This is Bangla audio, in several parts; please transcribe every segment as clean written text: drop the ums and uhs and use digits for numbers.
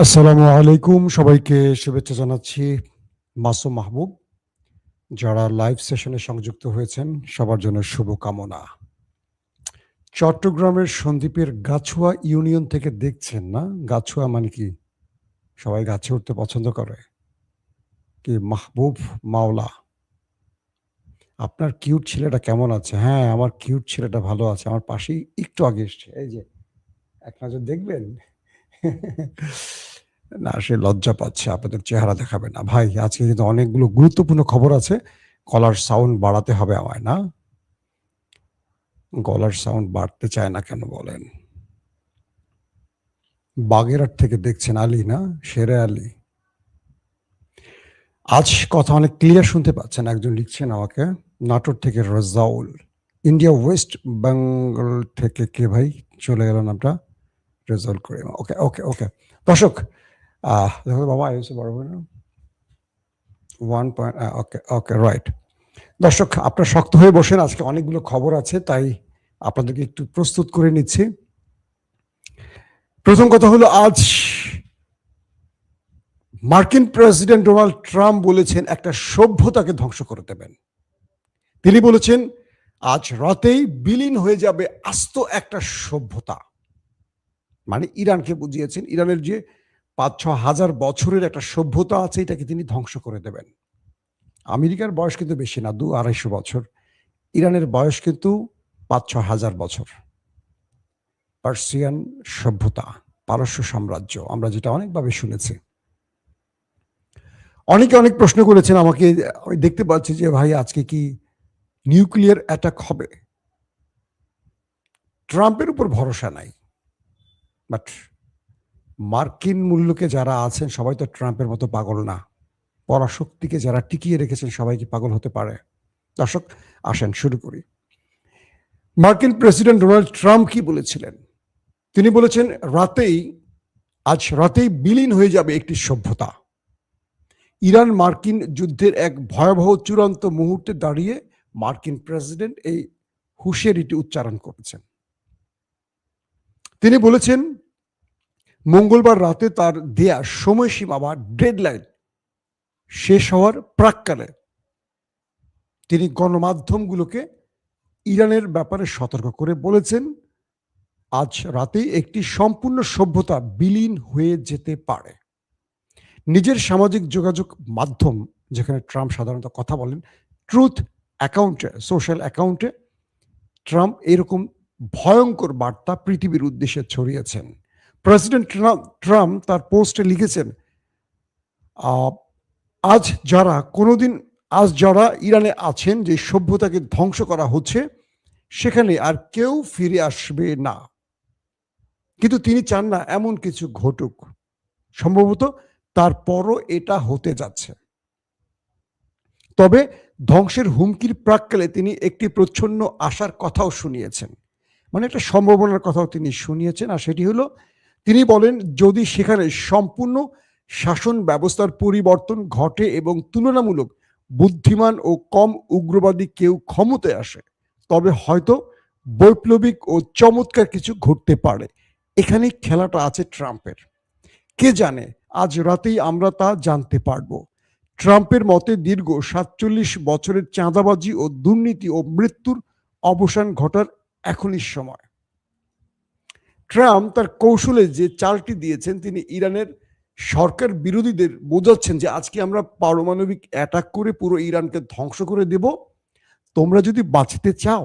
আসসালামু আলাইকুম, সবাইকে শুভেচ্ছা জানাচ্ছি। মাসুম মাহবুব। যারা লাইভ সেশনে সংযুক্ত হয়েছেন সবার জন্য শুভকামনা। চট্টগ্রামের সন্দ্বীপের গাছুয়া ইউনিয়ন থেকে দেখছেন না? গাছুয়া মানে কি? সবাই গাছে উঠতে পছন্দ করে? কি মাহবুব মাওলা, আপনার কিউট ছেলেটা কেমন আছে? হ্যাঁ, আমার কিউট ছেলেটা ভালো আছে। আমার পাশেই একটু আগে এসছে। এই যে, এক নজর দেখবেন? না, সে লজ্জা পাচ্ছে। আপনাদের চেহারা দেখাবে না। ভাই, আজকে কিন্তু অনেকগুলো গুরুত্বপূর্ণ খবর আছে। গলার সাউন্ড বাড়াতে হবে আমায়, না? গলার সাউন্ড বাড়তে চায় না কেন বলেন? বাগেরহাট থেকে দেখছেন আলী, না? শেরে আলী। আজ কথা অনেক ক্লিয়ার শুনতে পাচ্ছেন। একজন লিখছেন আমাকে, নাটোর থেকে রেজাউল। ইন্ডিয়া ওয়েস্ট বেঙ্গল থেকে কে ভাই? চলে গেল নামটা। রেজাউল করিম। ওকে, ওকে, ওকে। দর্শক, দেখো তো বাবা, আইএসএ বড় হবে না? 1 পয়েন্ট, ওকে, ওকে, রাইট। দর্শক, আপনারা শক্ত হয়ে বসেন। আজকে অনেকগুলো খবর আছে, তাই আপনাদেরকে একটু প্রস্তুত করে নিচ্ছি। প্রথম কথা হলো, আজ মার্কিন প্রেসিডেন্ট ডোনাল্ড ট্রাম্প বলেছেন একটা সভ্যতাকে ধ্বংস করে দেবেন। তিনি বলেছেন আজ রাতেই বিলীন হয়ে যাবে আস্ত একটা সভ্যতা। মানে ইরানকে বুঝিয়েছেন, ইরানের যে ৫-৬ হাজার বছরের একটা সভ্যতা আছে, এটাকে তিনি ধ্বংস করে দেবেন। আমেরিকার বয়স কিন্তু বেশি না, ২-২৫০ বছর। ইরানের বয়স কিন্তু ৫-৬ হাজার বছর। পার্সিয়ান সভ্যতা, পারস্য সাম্রাজ্য, আমরা যেটা অনেকভাবে শুনেছি। অনেকে অনেক প্রশ্ন করেছেন আমাকে। আমি দেখতে পাচ্ছি যে ভাই, আজকে কি নিউক্লিয়ার অ্যাটাক হবে? ট্রাম্পের উপর ভরসা নাই, বাট মার্কিন মূল্যকে যারা আছেন সবাই তো ট্রাম্পের মতো পাগল না। পরাশক্তিকে যারা টিকিয়ে রেখেছেন সবাই কি পাগল হতে পারে? দর্শক, আসেন শুরু করি। মার্কিন প্রেসিডেন্ট ডোনাল্ড ট্রাম্প কি বলেছিলেন? তিনি বলেছেন আজ রাতেই বিলীন হয়ে যাবে একটি সভ্যতা। ইরান মার্কিন যুদ্ধের এক ভয়াবহ চূড়ান্ত মুহূর্তে দাঁড়িয়ে মার্কিন প্রেসিডেন্ট এই হুঁশিয়ারিটি উচ্চারণ করেছেন। তিনি বলেছেন মঙ্গলবার রাতে তার দেয়া সময়সীমা বা ডেডলাইন শেষ হওয়ার প্রাক্কালে তিনি গণমাধ্যমগুলোকে ইরানের ব্যাপারে সতর্ক করে বলেছেন আজ রাতেই একটি সম্পূর্ণ সভ্যতা বিলীন হয়ে যেতে পারে। নিজের সামাজিক যোগাযোগ মাধ্যম, যেখানে ট্রাম্প সাধারণত কথা বলেন, ট্রুথ অ্যাকাউন্টে, সোশ্যাল অ্যাকাউন্টে ট্রাম্প এরকম ভয়ঙ্কর বার্তা পৃথিবীর উদ্দেশ্যে ছড়িয়েছেন। প্রেসিডেন্ট ট্রাম্প তার পোস্টে লিখেছেন, আজ যারা ইরানে আছেন, যে সভ্যতাকে ধ্বংস করা হচ্ছে, সেখানে আর কেউ ফিরে আসবে না। কিন্তু তিনি চান না এমন কিছু ঘটুক। সম্ভবত তারপরও এটা হতে যাচ্ছে। তবে ধ্বংসের হুমকির প্রাক্কালে তিনি একটি প্রচ্ছন্ন আশার কথাও শুনিয়েছেন। মানে একটা সম্ভাবনার কথাও তিনি শুনিয়েছেন। আর সেটি হলো, তিনি বলেন যদি সেখানে সম্পূর্ণ শাসন ব্যবস্থার পরিবর্তন ঘটে এবং তুলনামূলক বুদ্ধিমান ও কম উগ্রবাদী কেউ ক্ষমতায় আসে, তবে হয়তো বৈপ্লবিক ও চমৎকার কিছু ঘটতে পারে। এখানেই খেলাটা আছে ট্রাম্পের। কে জানে, আজ রাতেই আমরা তা জানতে পারবো। ট্রাম্পের মতে দীর্ঘ ৪৭ বছরের চাঁদাবাজি ও দুর্নীতি ও মৃত্যুর অবসান ঘটার এখনই সময়। ট্রাম্প তার কৌশলে যে চালটি দিয়েছেন, তিনি ইরানের সরকার বিরোধীদের বোঝাচ্ছেন যে আজকে আমরা পারমাণবিক অ্যাটাক করে পুরো ইরানকে ধ্বংস করে দেব। তোমরা যদি বাঁচতে চাও,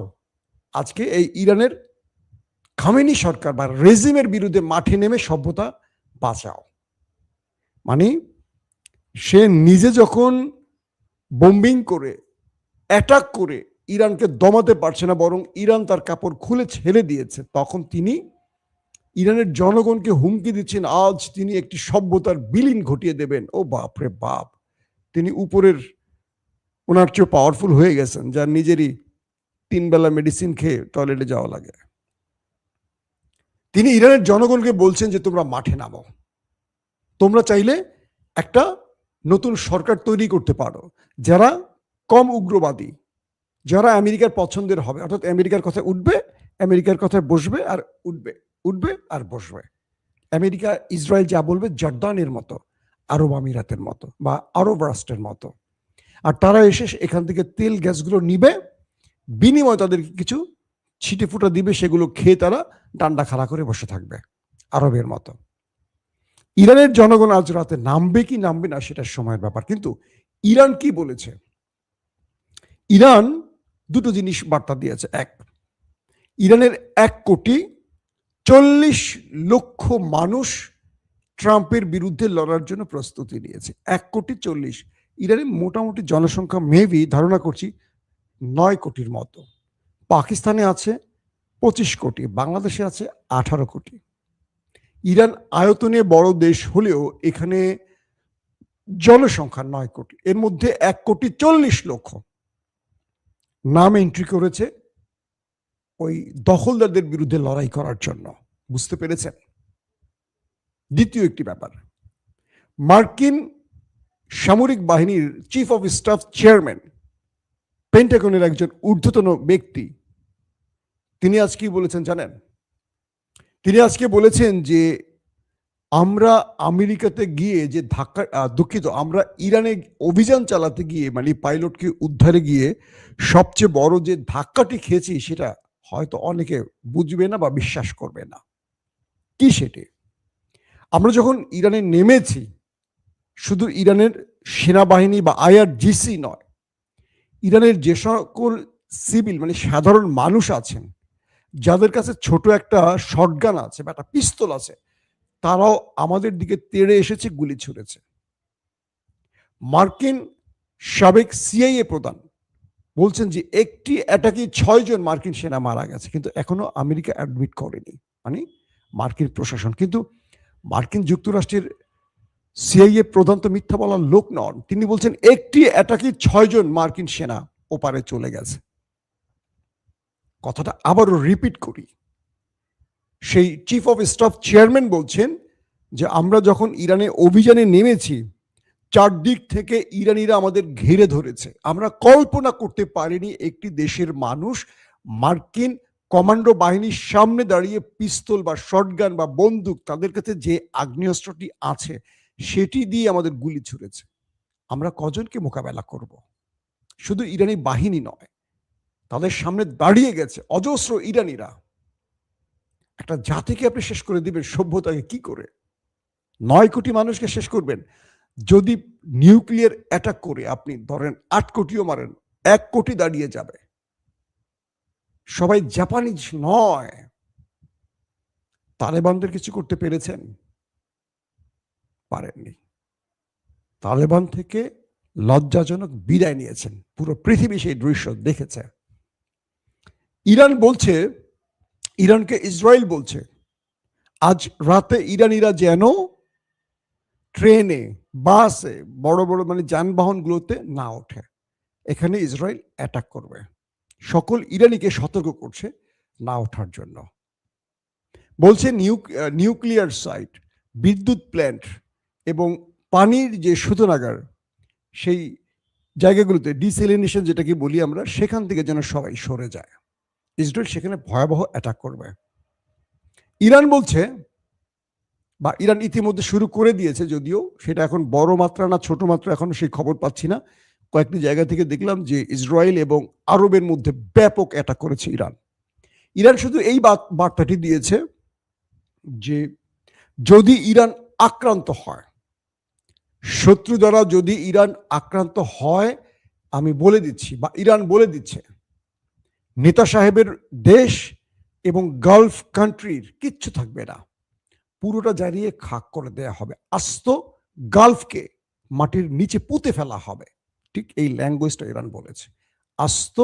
আজকে এই ইরানের খামেনি সরকার বা রেজিমের বিরুদ্ধে মাঠে নেমে সভ্যতা বাঁচাও। মানে সে নিজে যখন বোম্বিং করে, অ্যাটাক করে ইরানকে দমাতে পারছে না, বরং ইরান তার কাপড় খুলে ছেড়ে দিয়েছে, তখন তিনি ইরানের জনগণকে হুমকি দিচ্ছেন আজ তিনি একটি সভ্যতার বিলীন ঘটিয়ে দেবেন। ও বাপ রে বাপ! তিনি উপরের ওনার চেয়ে পাওয়ারফুল হয়ে গেছেন, যার নিজেরই ৩ বেলা মেডিসিন খেয়ে টয়লেটে যাওয়া লাগে। তিনি ইরানের জনগণকে বলছেন যে তোমরা মাঠে নামো। তোমরা চাইলে একটা নতুন সরকার তৈরি করতে পারো, যারা কম উগ্রবাদী, যারা আমেরিকার পছন্দের হবে, অর্থাৎ আমেরিকার কথায় উঠবে, আমেরিকার কথায় বসবে আর উঠবে, উঠবে আর বসবে। আমেরিকা ইসরায়েল যা বলবে জর্দানের মতো, আরব আমিরাতের মতো বা আরব রাষ্ট্রের মতো। আর তারা এসে এখান থেকে তেল গ্যাসগুলো নিবে, বিনিময়ে তাদেরকে কিছু ছিটে ফুটা দিবে, সেগুলো খেয়ে তারা ডান্ডা খাড়া করে বসে থাকবে আরবের মতো। ইরানের জনগণ আজ রাতে নামবে কি নামবে না সেটা সময়ের ব্যাপার। কিন্তু ইরান কি বলেছে? ইরান দুটো জিনিস বার্তা দিয়েছে। এক, ইরানের 1,40,00,000 মানুষ ট্রাম্পের বিরুদ্ধে লড়ার জন্য প্রস্তুতি নিয়েছে। 1,40,00,000। ইরানের মোটামুটি জনসংখ্যা মেবি ধারণা করছি 9 কোটির মতো। পাকিস্তানে আছে 25 কোটি, বাংলাদেশে আছে 18 কোটি। ইরান আয়তনে বড় দেশ হলেও এখানে জনসংখ্যা 9 কোটি। এর মধ্যে 1,40,00,000 নাম এন্ট্রি করেছে ওই দখলদারদের বিরুদ্ধে লড়াই করার জন্য। বুঝতে পেরেছেন? দ্বিতীয় একটি ব্যাপার, মার্কিন সামরিক বাহিনীর চিফ অফ স্টাফ চেয়ারম্যান, পেন্টাগনের একজন ঊর্ধ্বতন ব্যক্তি, তিনি আজ কি বলেছেন জানেন? তিনি আজকে বলেছেন যে আমরা আমেরিকাতে গিয়ে যে আমরা ইরানে অভিযান চালাতে গিয়ে, মানে পাইলটকে উদ্ধারে গিয়ে সবচেয়ে বড় যে ধাক্কাটি খেয়েছি সেটা হয়তো অনেকে বুঝবে না বা বিশ্বাস করবে না। কি সেটি? আমরা যখন ইরানে নেমেছি, শুধু ইরানের সেনাবাহিনী বা IRGC নয়, ইরানের যে সকল সিভিল মানে সাধারণ মানুষ আছেন, যাদের কাছে ছোট একটা শটগান আছে বা একটা পিস্তল আছে, তারাও আমাদের দিকে তেড়ে এসেছে, গুলি ছুড়েছে। মার্কিন সাবেক CIA প্রধান বলছেন যে একটি অ্যাটাকে 6 জন মার্কিন সেনা মারা গেছে, কিন্তু এখনো আমেরিকা অ্যাডমিট করেনি, মানে মার্কিন প্রশাসন। কিন্তু মার্কিন যুক্তরাষ্ট্রের CIA প্রধান তো মিথ্যা বলার লোক নন। তিনি বলছেন একটি অ্যাটাকে 6 জন মার্কিন সেনা ওপারে চলে গেছে। কথাটা আবারও রিপিট করি, সেই চিফ অফ স্টাফ চেয়ারম্যান বলছেন যে আমরা যখন ইরানে অভিযানে নেমেছি, চারদিক থেকে ইরানিরা আমাদের ঘিরে ধরেছে। আমরা কল্পনা করতে পারিনি একটি দেশের মানুষ মার্কিন কমান্ডো বাহিনীর সামনে দাঁড়িয়ে পিস্তল বা শটগান বা বন্দুক, তাদের কাছে যে আগ্নেয়াস্ত্রটি আছে সেটি দিয়ে আমাদের গুলি ছুড়েছে। আমরা কজনকে মোকাবেলা করব? শুধু ইরানি বাহিনী নয়, তাদের সামনে দাঁড়িয়ে গেছে অজস্র ইরানিরা। একটা জাতিকে আপনি শেষ করে দিবেন, সভ্যতাকে কি করে? 9 কোটি মানুষকে শেষ করবেন। যদি নিউক্লিয়ার অ্যাটাক করে আপনি ধরেন 8 কোটিও মারেন, 1 কোটি দাঁড়িয়ে যাবে। সবাই জাপানিজ নয়। তালেবানদের কিছু করতে পেরেছেন? পারেননি। তালেবান থেকে লজ্জাজনক বিদায় নিয়েছেন। পুরো পৃথিবী সেই দৃশ্য দেখেছে। ইরান বলছে, ইরানকে ইসরায়েল বলছে আজ রাতে ইরানিরা যেন ট্রেনে, বাসে, বড় বড় মানে যানবাহনগুলোতে না ওঠে। এখানে ইসরায়েল অ্যাটাক করবে। সকল ইরানিকে সতর্ক করছে না ওঠার জন্য। বলছে নিউক্লিয়ার সাইট, বিদ্যুৎ প্ল্যান্ট এবং পানির যে শোধনাগার, সেই জায়গাগুলোতে ডিসেলিনেশন যেটাকে বলি আমরা, সেখান থেকে যেন সবাই সরে যায়। ইসরায়েল সেখানে ভয়াবহ অ্যাটাক করবে। ইরান বলছে, বা ইরান ইতিমধ্যে শুরু করে দিয়েছে, যদিও সেটা এখন বড় মাত্রা না ছোট মাত্রা এখনো সেই খবর পাচ্ছি না। কয়েকটি জায়গা থেকে দেখলাম যে ইসরায়েল এবং আরবের মধ্যে ব্যাপক অ্যাটাক করেছে ইরান। ইরান শুধু এই বার্তাটি দিয়েছে যে যদি ইরান আক্রান্ত হয়, শত্রু দ্বারা যদি ইরান আক্রান্ত হয়, আমি বলে দিচ্ছি বা ইরান বলে দিচ্ছে, নেতা সাহেবের দেশ এবং গালফ কান্ট্রির কিচ্ছু থাকবে না, পুরোটা জ্বালিয়ে খাক করে দেয়া হবে। আস্ত গালফকে মাটির নিচে পুঁতে ফেলা হবে। ঠিক এই ল্যাঙ্গুয়েজটা ইরান বলেছে, আস্ত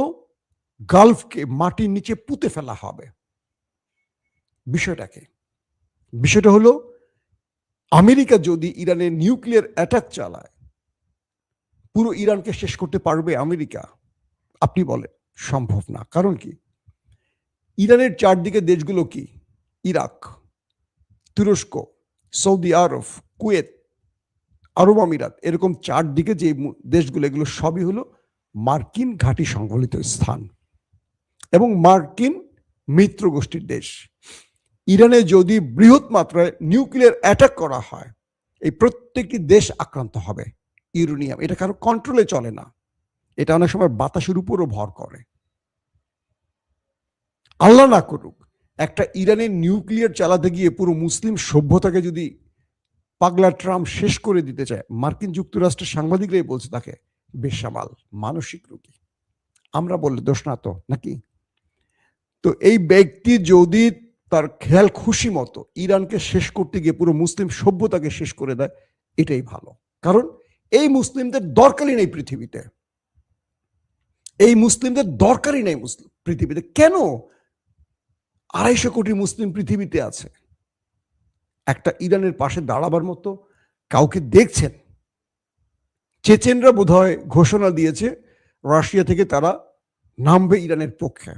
গালফকে মাটির নিচে পুঁতে ফেলা হবে। বিষয়টা হলো আমেরিকা যদি ইরানের নিউক্লিয়ার অ্যাটাক চালায়, পুরো ইরানকে শেষ করতে পারবে আমেরিকা? আপনি বলেন সম্ভব না। কারণ কি? ইরানের চারদিকে দেশগুলো কি? ইরাক, তুরস্ক, সৌদি আরব, কুয়েত, আরব আমিরাত, এরকম চারদিকে যে দেশগুলো, এগুলো সবই হলো মার্কিন ঘাঁটি সংবলিত স্থান এবং মার্কিন মিত্র গোষ্ঠীর দেশ। ইরানে যদি বৃহৎ মাত্রায় নিউক্লিয়ার অ্যাটাক করা হয়, এই প্রত্যেকটি দেশ আক্রান্ত হবে। ইউরেনিয়াম এটা কারো কন্ট্রোলে চলে না, এটা অনেক সময় বাতাসের উপরও ভর করে। আল্লাহ না করুক একটা ইরানের নিউক্লিয়ার চালাতে গিয়ে পুরো মুসলিম সভ্যতাকে যদি পাগলা ট্রাম্প শেষ করে দিতে চায়, মার্কিন যুক্তরাষ্ট্রের সাংবাদিকরাই বলছে তাকে বেসামাল, মানসিক রোগী। আমরা বললে দোষ না তো নাকি? তো এই ব্যক্তি যদি তার খেয়াল খুশি মতো ইরানকে শেষ করতে গিয়ে পুরো মুসলিম সভ্যতাকে শেষ করে দেয়, এটাই ভালো। কারণ এই মুসলিমদের দরকারই নেই পৃথিবীতে, এই মুসলিমদের দরকারই নেই মুসলিম পৃথিবীতে। কেন 250 কোটি মুসলিম পৃথিবীতে আছে, একটা ইরানের পাশে দাঁড়াবার মতো কাউকে দেখছেন? চেচেনরা বোধহয় ঘোষণা দিয়েছে রাশিয়া থেকে তারা নামবে ইরানের পক্ষে।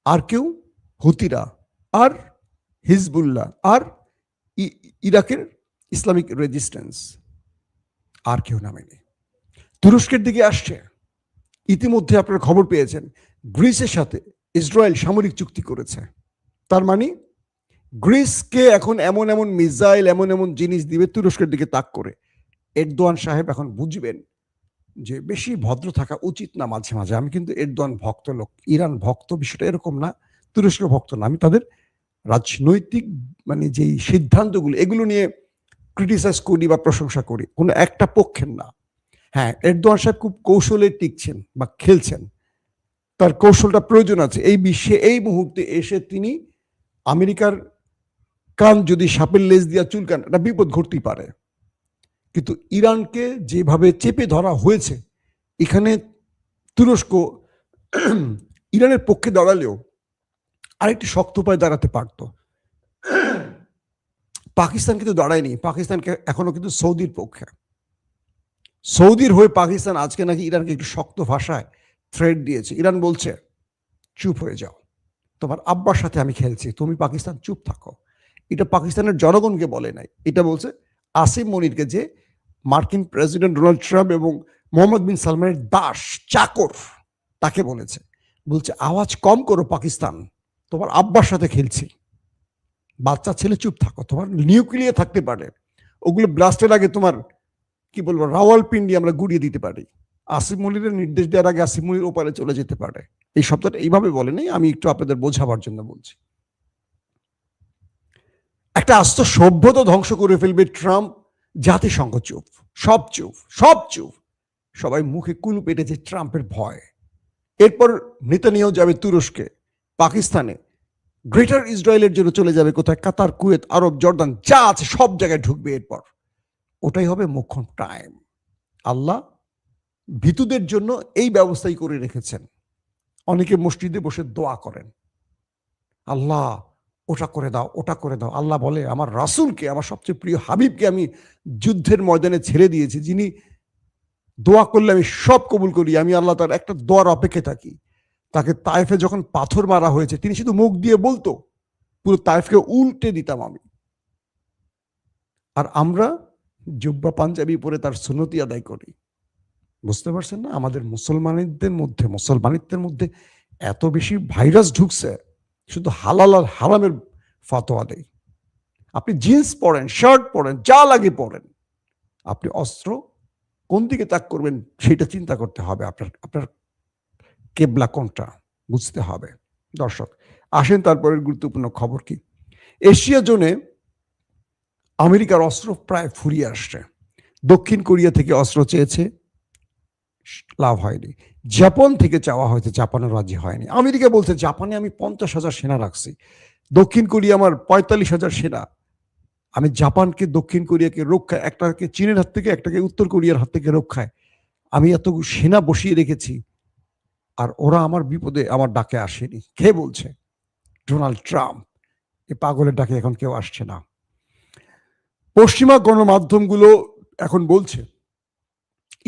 আর কেউ? হুতিরা আর হিজবুল্লাহ আর ইরাকের ইসলামিক রেজিস্ট্যান্স, আর কেউ নামেনি। তুরস্কের দিকে আসছে। ইতিমধ্যে আপনারা খবর পেয়েছেন গ্রিসের সাথে ইসরায়েল সামরিক চুক্তি করেছে। তার মানে গ্রিসকে এখন এমন এমন মিসাইল, এমন এমন জিনিস দিবে তুরস্কের দিকে তাক করে। এরদোয়ান সাহেব এখন বুঝবেন যে বেশি ভদ্র থাকা উচিত না মাঝে মাঝে। আমি কিন্তু এরদোয়ান ভক্ত লোক, ইরান ভক্ত, বিষয়টা এরকম না, তুরস্ক ভক্ত না। আমি তাদের রাজনৈতিক মানে যেই সিদ্ধান্তগুলো এগুলো নিয়ে ক্রিটিসাইজ করি বা প্রশংসা করি, কোনো একটা পক্ষের না। হ্যাঁ, এরদোয়ান সাহেব খুব কৌশলে টিকছেন বা খেলছেন, তার কৌশলটা প্রয়োজন আছে। এই বিশ্বে এই মুহূর্তে এসে তিনি আমেরিকার কান যদি সাপের লেজ দিয়া চুলকান, এটা বিপদ ঘটতেই পারে। কিন্তু ইরানকে যেভাবে চেপে ধরা হয়েছে, এখানে তুরস্ক ইরানের পক্ষে দাঁড়ালেও আরেকটি শক্ত পায়ে দাঁড়াতে পারত। পাকিস্তান কিন্তু দাঁড়ায়নি, পাকিস্তানকে এখনো কিন্তু সৌদির পক্ষে। সৌদির হয়ে পাকিস্তান আজকে নাকি ইরানকে একটু শক্ত ভাষায় থ্রেট দিয়েছে। ইরান বলছে চুপ হয়ে যাও, তোমার আব্বার সাথে আমি খেলছি, তুমি পাকিস্তান চুপ থাকো। এটা পাকিস্তানের জনগণকে বলে নাই, এটা বলছে আসিম মনিরকে, যে মার্কিন প্রেসিডেন্ট ডোনাল্ড ট্রাম্প এবং মোহাম্মদ বিন সালমানের দাস চাকর, তাকে বলেছে। বলছে আওয়াজ কম করো পাকিস্তান, তোমার আব্বার সাথে খেলছি, বাচ্চা ছেলে চুপ থাকো, তোমার নিউক্লিয়ার থাকতে পারে, ওগুলো ব্লাস্টের আগে তোমার কি বলবো রাওয়ালপিন্ডি আমরা গুড়িয়ে দিতে পারি। আসিফ মনিরের নির্দেশ দেওয়ার আগে আসিফ মনির ওপারে চলে যেতে পারে। এই শব্দটা এইভাবে বলে নেই, আমি একটু আপনাদের বোঝাবার জন্য বলছি। একটা আস্ত সভ্যতা ধ্বংস করে ফেলবে ট্রাম্প, জাতিসংঘ চুপ, সব চুপ, সব চুপ, সবাই মুখে কুলু পেটেছে ট্রাম্পের ভয়। এরপর নেতানিয়াহু যাবে তুরস্কে, পাকিস্তানে, গ্রেটার ইসরায়েলের জন্য চলে যাবে কোথায়, কাতার, কুয়েত, আরব, জর্দান, যা আছে সব জায়গায় ঢুকবে। এরপর ওটাই হবে মোক্ষম টাইম। আল্লাহ ভীতুদের জন্য এই ব্যবস্থাই করে রেখেছেন। অনেকে মসজিদে বসে দোয়া করেন, আল্লাহ ওটা করে দাও, ওটা করে দাও। আল্লাহ বলে আমার রাসূলকে, আমার সবচেয়ে প্রিয় হাবিবকে আমি যুদ্ধের ময়দানে ছেড়ে দিয়েছি, যিনি দোয়া করলে আমি সব কবুল করি। আমি আল্লাহ তার একটা দোয়ার অপেক্ষায় থাকি। তাকে তায়েফে যখন পাথর মারা হয়েছে, তিনি শুধু মুখ দিয়ে বলতো, পুরো তায়েফকে উল্টে দিতাম আমি। আর আমরা জুব্বা পাঞ্জাবি পরে তার সুন্নতি আদায় করি। বুঝতে পারছেন না? আমাদের মুসলমানিত্বের মধ্যে এত বেশি ভাইরাস ঢুকছে, শুধু হালাল আর হারামের ফতোয়া দেয়। আপনি জিন্স পরেন, শার্ট পরেন, যা লাগে পরেন, আপনি অস্ত্র কোন দিকে তাক করবেন সেটা চিন্তা করতে হবে। আপনার কেবলা কোনটা বুঝতে হবে। দর্শক আসেন তারপরের গুরুত্বপূর্ণ খবর কি। এশিয়া জোনে আমেরিকার অস্ত্র প্রায় ফুরিয়ে আসছে। দক্ষিণ কোরিয়া থেকে অস্ত্র চেয়েছে, লাভ হয়নি। জাপান থেকে চাওয়া হয়েছে, জাপানের রাজি হয়নি। আমেরিকা বলছে জাপানে আমি 50,000 সেনা রাখছি, দক্ষিণ কোরিয়া আমার 45,000 সেনা। আমি জাপানকে, দক্ষিণ কোরিয়াকে রক্ষায়, একটাকে চীনের হাত থেকে, একটাকে উত্তর কোরিয়ার হাত থেকে রক্ষায় আমি এত সেনা বসিয়ে রেখেছি, আর ওরা আমার বিপদে আমার ডাকে আসেনি। কে বলছে? Donald Trump. এই পাগলের ডাকে এখন কেউ আসছে না। পশ্চিমা গণমাধ্যমগুলো এখন বলছে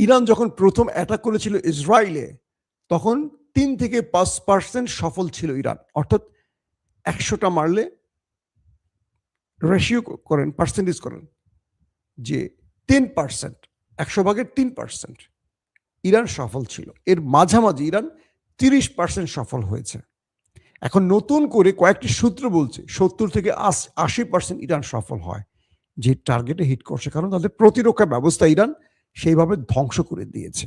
ইরান যখন প্রথম অ্যাটাক করেছিল ইসরায়েলে, তখন 3 থেকে 5% সফল ছিল ইরান। অর্থাৎ 100টা মারলে রেশিও করেন, পার্সেন্টেজ করেন, যে 10%, 100 ভাগের 3% ইরান সফল ছিল। এর মাঝামাঝি ইরান 30% সফল হয়েছে। এখন নতুন করে কয়েকটি সূত্র বলছে 70 থেকে 80% ইরান সফল হয় যে টার্গেটে হিট করছে, কারণ তাদের প্রতিরক্ষা ব্যবস্থা ইরান সেইভাবে ধ্বংস করে দিয়েছে।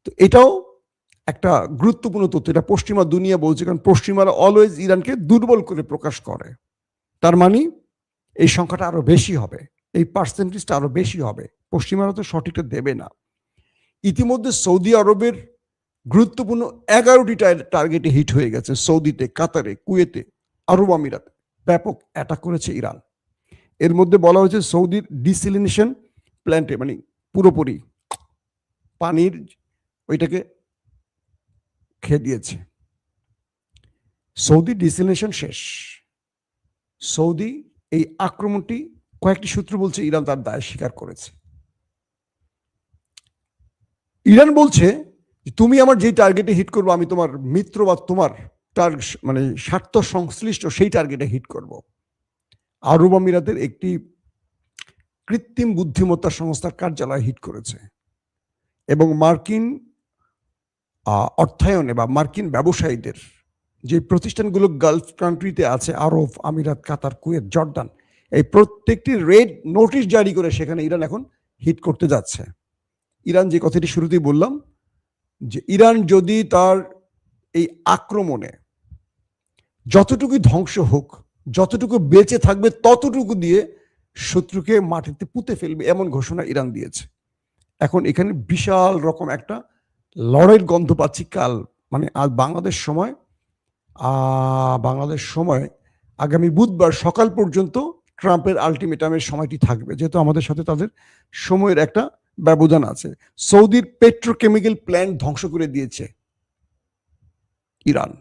তো এটাও একটা গুরুত্বপূর্ণ তথ্য, এটা পশ্চিমা দুনিয়া বলছে, কারণ পশ্চিমারা অলওয়েজ ইরানকে দুর্বল করে প্রকাশ করে। তার মানে এই সংখ্যাটা আরো বেশি হবে, এই পার্সেন্টেজটা আরো বেশি হবে, পশ্চিমারা তো সঠিকটা দেবে না। ইতিমধ্যে সৌদি আরবের গুরুত্বপূর্ণ 11টি টার্গেটে হিট হয়ে গেছে। সৌদিতে, কাতারে, কুয়েতে, আরব আমিরাতে ব্যাপক অ্যাটাক করেছে ইরান। এর মধ্যে বলা হয়েছে সৌদির ডিসিলিনেশন প্ল্যান্টে, মানে পুরোপুরি পানির ওইটাকে খেয়ে দিয়েছে। সৌদি ডিসিলিনেশন শেষ। সৌদি এই আক্রমণটি কয়েকটি সূত্র বলছে ইরান তার দায় স্বীকার করেছে। ইরান বলছে তুমি আমার যে টার্গেটে হিট করবো আমি তোমার মিত্র বা তোমার মানে স্বার্থ সংশ্লিষ্ট সেই টার্গেটে হিট করব। আরব আমিরাতের একটি কৃত্রিম বুদ্ধিমত্তা সংস্থার কার্যালয় হিট করেছে এবং মার্কিন অর্থায়নে বা মার্কিন ব্যবসায়ীদের যে প্রতিষ্ঠানগুলো গালফ কান্ট্রিতে আছে, আরব আমিরাত, কাতার, কুয়েত, জর্ডান, এই প্রত্যেকটি রেড নোটিশ জারি করে সেখানে ইরান এখন হিট করতে যাচ্ছে। ইরান যে কথাটি শুরুতেই বললাম যে ইরান যদি তার এই আক্রমণে যতটুকু ধ্বংস হোক, যতটুকু বেঁচে থাকবে ততটুকু দিয়ে শত্রুকে মাটিতে পুঁতে ফেলবে, এমন ঘোষণা ইরান দিয়েছে। এখন এখানে বিশাল রকম একটা লড়াইয়ের গন্ধ পাচ্ছি। কাল মানে আজ বাংলাদেশ সময় আগামী বুধবার সকাল পর্যন্ত ট্রাম্পের আলটিমেটামের সময়টি থাকবে, যেহেতু আমাদের সাথে তাদের সময়ের একটা ব্যবধান আছে। সৌদির পেট্রোকেমিক্যাল প্ল্যান্ট ধ্বংস করে দিয়েছে ইরান,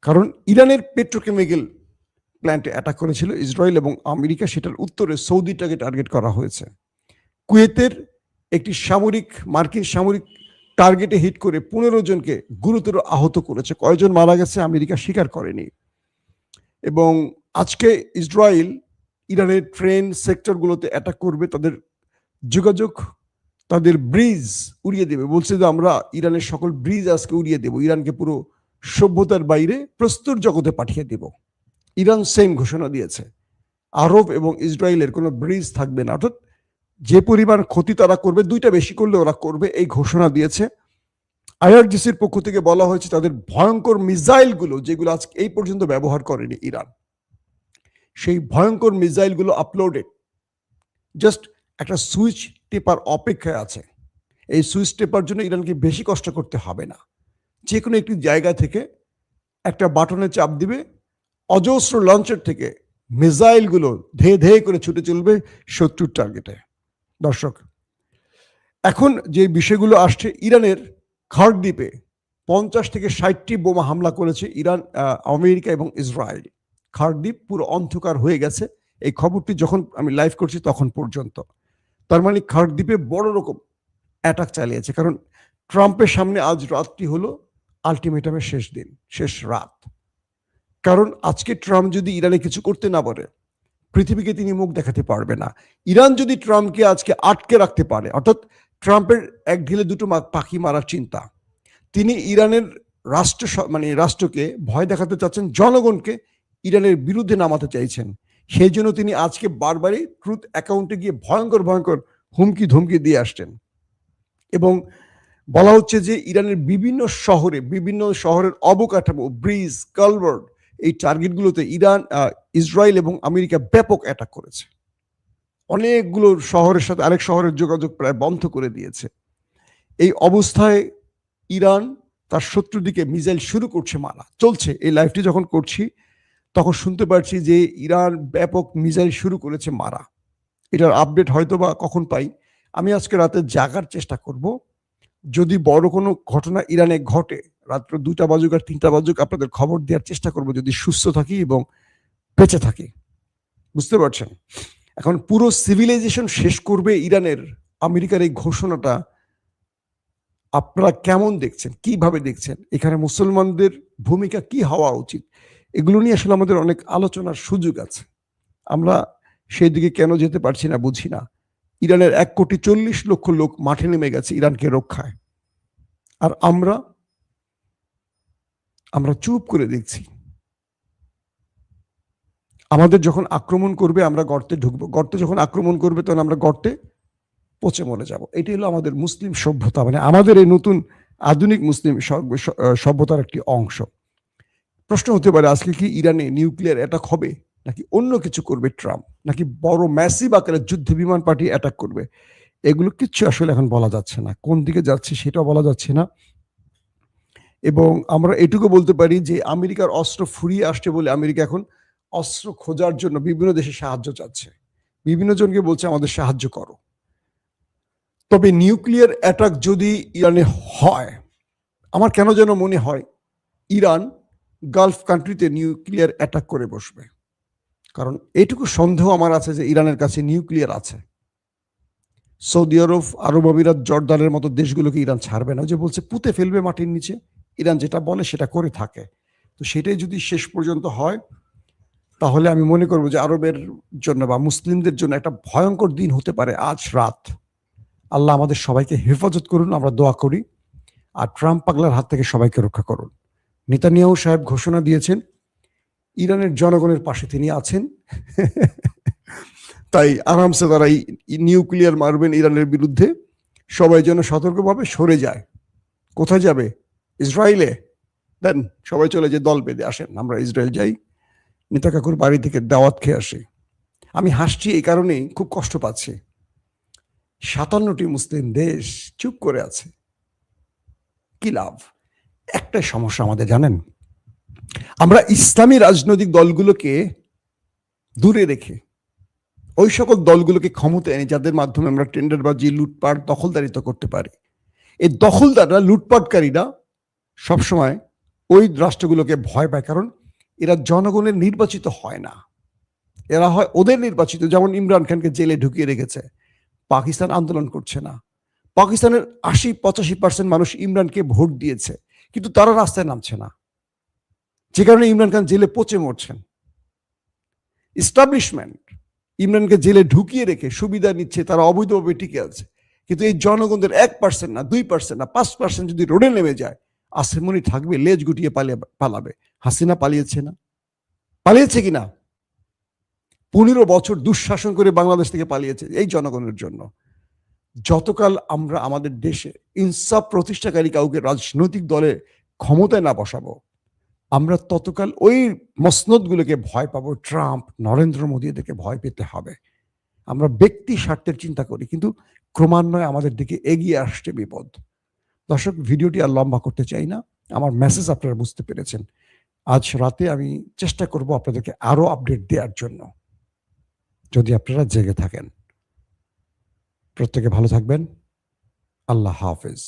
কারণ ইরানের পেট্রোকেমিক্যাল প্ল্যান্টে অ্যাটাক করেছিল ইসরায়েল এবং আমেরিকা, সেটার উত্তরে সৌদিটাকে টার্গেট করা হয়েছে। কুয়েতের একটি মার্কিন সামরিক টার্গেটে হিট করে 15 জনকে গুরুতর আহত করেছে। কয়জন মারা গেছে আমেরিকা স্বীকার করেনি। এবং আজকে ইসরায়েল ইরানের ট্রেন সেক্টরগুলোতে অ্যাটাক করবে, তাদের যোগাযোগ, তাদের ব্রিজ উড়িয়ে দেবে। বলছে যে আমরা ইরানের সকল ব্রিজ আজকে উড়িয়ে দেব, ইরানকে পুরো সভ্যতার বাইরে প্রস্তুর জগতে পাঠিয়ে দেব। ইরান সেম ঘোষণা দিয়েছে, আরব এবং ইসরায়েলের কোনো ব্রিজ থাকবে না, অর্থাৎ যে পরিমাণ ক্ষতি তারা করবে, দুইটা বেশি করলে ওরা করবে, এই ঘোষণা দিয়েছে। আইআরজিসির পক্ষ থেকে বলা হয়েছে তাদের ভয়ঙ্কর মিসাইলগুলো, যেগুলো আজকে এই পর্যন্ত ব্যবহার করেনি ইরান, সেই ভয়ঙ্কর মিসাইলগুলো আপলোডেড, জাস্ট একটা সুইচ টেপার অপেক্ষায় আছে। এই সুইচ টেপার জন্য ইরানকে বেশি কষ্ট করতে হবে না, যে কোনো একটি জায়গা থেকে একটা বাটনে চাপ দিবে, অজস্র লঞ্চের থেকে মিসাইলগুলো ধেয়ে ধেয়ে করে ছুটে চলবে শত্রুর টার্গেটে। দর্শক, এখন যে বিষয়গুলো আসছে, ইরানের খার্ক দ্বীপে 50 থেকে 60টি বোমা হামলা করেছে ইরান, আমেরিকা এবং ইসরায়েল। খার্ক দ্বীপ পুরো অন্ধকার হয়ে গেছে এই খবরটি যখন আমি লাইভ করছি তখন পর্যন্ত। তার মানে খার্ক দ্বীপে বড় রকম অ্যাটাক চালিয়েছে, কারণ ট্রাম্পের সামনে আজ রাতটি হলো আলটিমেটামের শেষ দিন, শেষ রাত। কারণ আজকে ট্রাম্প যদি ইরানে কিছু করতে না পারে, পৃথিবীকে তিনি মুখ দেখাতে পারবে না। ইরান যদি ট্রাম্পকে আজকে আটকে রাখতে পারে, অর্থাৎ ট্রাম্পের এক ঢিলে দুটো পাখি মারার চিন্তা, তিনি ইরানের রাষ্ট্রকে ভয় দেখাতে চাচ্ছেন, জনগণকে ইরানের বিরুদ্ধে নামাতে চাইছেন। সেই জন্য তিনি আজকে বারবারই ট্রুথ অ্যাকাউন্টে গিয়ে ভয়ঙ্কর ভয়ঙ্কর হুমকি ধমকি দিয়ে আসছেন। এবং বলা হচ্ছে যে ইরানের বিভিন্ন শহরের অবকাঠামো, ব্রিজ, কালভার্ট, এই টার্গেটগুলোতে ইসরায়েল এবং আমেরিকা ব্যাপক অ্যাটাক করেছে। অনেকগুলো শহরের সাথে আরেক শহরের যোগাযোগ প্রায় বন্ধ করে দিয়েছে। এই অবস্থায় ইরান তার শত্রুর দিকে মিসাইল শুরু করছে মারা চলছে। এই লাইভটি যখন করছি তখন শুনতে পাচ্ছি যে ইরান ব্যাপক মিসাইল শুরু করেছে মারা। এটার আপডেট হয়তো বা কখন পাই, আমি আজকে রাতে জাগার চেষ্টা করব। যদি বড় কোনো ঘটনা ইরানে ঘটে, রাত্র 2টা বাজুক আর 3টা বাজুক, আপনাদের খবর দেওয়ার চেষ্টা করব, যদি সুস্থ থাকি এবং বেঁচে থাকি। বুঝতে পারছেন? এখন পুরো সিভিলাইজেশন শেষ করবে ইরানের আমেরিকার এই ঘোষণাটা আপনারা কেমন দেখছেন, কিভাবে দেখছেন? এখানে মুসলমানদের ভূমিকা কি হওয়া উচিত, এগুলো নিয়ে আসলে আমাদের অনেক আলোচনার সুযোগ আছে। আমরা সেই দিকে কেন যেতে পারছি না বুঝি না। ইরানের 1,40,00,000 লোক মাঠে নেমে গেছে ইরানকে রক্ষায়, আর আমরা আমরা চুপ করে দেখছি। আমাদের যখন আক্রমণ করবে আমরা গর্তে ঢুকবো, গর্তে যখন আক্রমণ করবে তখন আমরা গর্তে পচে মরে যাব। এটি হলো আমাদের মুসলিম সভ্যতা, মানে আমাদের এই নতুন আধুনিক মুসলিম সভ্যতার একটি অংশ। প্রশ্ন হতে পারে আজকে কি ইরানে নিউক্লিয়ার অ্যাটাক হবে, নাকি অন্য কিছু করবে ট্রাম্প, নাকি বড় ম্যাসিভ আকারের যুদ্ধ বিমান পাঠিয়ে অ্যাটাক করবে? এগুলো কিচ্ছু আসলে এখন বলা যাচ্ছে না, কোন দিকে যাচ্ছে সেটাও বলা যাচ্ছে না। এবং আমরা এটুকু বলতে পারি যে আমেরিকার অস্ত্র ফুরিয়ে আসছে বলে আমেরিকা এখন অস্ত্র খোঁজার জন্য বিভিন্ন দেশে সাহায্য চাচ্ছে, বিভিন্ন জনকে বলছে আমাদের সাহায্য করো। তবে নিউক্লিয়ার অ্যাটাক যদি ইরানে হয়, আমার কেন যেন মনে হয় ইরান গালফ কান্ট্রিতে নিউক্লিয়ার অ্যাটাক করে বসবে। কারণ এটুকু সন্দেহ আমার আছে যে ইরানের কাছে নিউক্লিয়ার আছে। সৌদি আরব, আরব আমিরাত, জর্দানের মতো দেশগুলোকে ইরান ছাড়বে না। যে বলছে পুঁতে ফেলবে মাটির নিচে, ইরান যেটা বলে সেটা করে থাকে। তো সেটাই যদি শেষ পর্যন্ত হয়, তাহলে আমি মনে করবো যে আরবের জন্য বা মুসলিমদের জন্য একটা ভয়ঙ্কর দিন হতে পারে আজ রাত। আল্লাহ আমাদের সবাইকে হেফাজত করুন, আমরা দোয়া করি। আর ট্রাম্প পাগলার হাত থেকে সবাইকে রক্ষা করুন। নেতানিয়াহু সাহেব ঘোষণা দিয়েছেন ইরানের জনগণের পাশে তিনি আছেন। তাই আরামসে তারা নিউক্লিয়ার মারবেন ইরানের বিরুদ্ধে। সবাই যেন সতর্কভাবে সরে যায়। কোথায় যাবে? ইসরায়েলে। দেন সবাই চলে যে দল বেঁধে আসেন আমরা ইসরায়েল যাই, নেতা কাকুর বাড়ি থেকে দাওয়াত খেয়ে আসি। আমি হাসছি এই কারণেই, খুব কষ্ট পাচ্ছি। 57টি মুসলিম দেশ চুপ করে আছে, কি লাভ? একটাই সমস্যা আমাদের জানেন, আমরা ইসলামী রাজনৈতিক দলগুলোকে দূরে রেখে ওই সকল দলগুলোকে ক্ষমতা এনে যাদের মাধ্যমে আমরা টেন্ডারবাজি, লুটপাট, দখলদারিত্ব করতে পারি। এই দখলদাররা, লুটপাটকারীরা সবসময় ওই রাষ্ট্রগুলোকে ভয় পায়, কারণ এরা জনগণের নির্বাচিত হয় না, এরা হয় ওদের নির্বাচিত। যেমন ইমরান খানকে জেলে ঢুকিয়ে রেখেছে, পাকিস্তান আন্দোলন করছে না। পাকিস্তানের 80-85% মানুষ ইমরানকে ভোট দিয়েছে, কিন্তু তারা রাস্তায় নামছে না, যে কারণে ইমরান খান জেলে পচে মরছেন। ইস্টাবলিশমেন্ট ইমরানকে জেলে ঢুকিয়ে রেখে সুবিধা নিচ্ছে, তারা অবৈধভাবে টিকে আছে। কিন্তু এই জনগণদের 1% না, 2% না, 5% যদি রোডে নেমে যায়, আশ্রমণি থাকবে, লেজ গুটিয়ে পালাবে। হাসিনা পালিয়েছে না? পালিয়েছে কিনা? 15 বছর দুঃশাসন করে বাংলাদেশ থেকে পালিয়েছে এই জনগণের জন্য। যতকাল আমরা আমাদের দেশে ইনসাফ প্রতিষ্ঠাকারী কাউকে রাজনৈতিক দলে ক্ষমতায় না বসাবো, আমরা ততকাল ওই মসনদগুলোকে ভয় পাবো। ট্রাম্প, নরেন্দ্র মোদী, এদেরকে ভয় পেতে হবে। আমরা ব্যক্তি স্বার্থের চিন্তা করি, কিন্তু ক্রমান্বয়ে আমাদের দিকে এগিয়ে আসছে বিপদ। দর্শক, ভিডিওটি আর লম্বা করতে চাই না, আমার মেসেজ আপনারা বুঝতে পেরেছেন। আজ রাতে আমি চেষ্টা করব আপনাদেরকে আরো আপডেট দেওয়ার জন্য, যদি আপনারা জেগে থাকেন। প্রত্যেকে ভালো থাকবেন। আল্লাহ হাফেজ।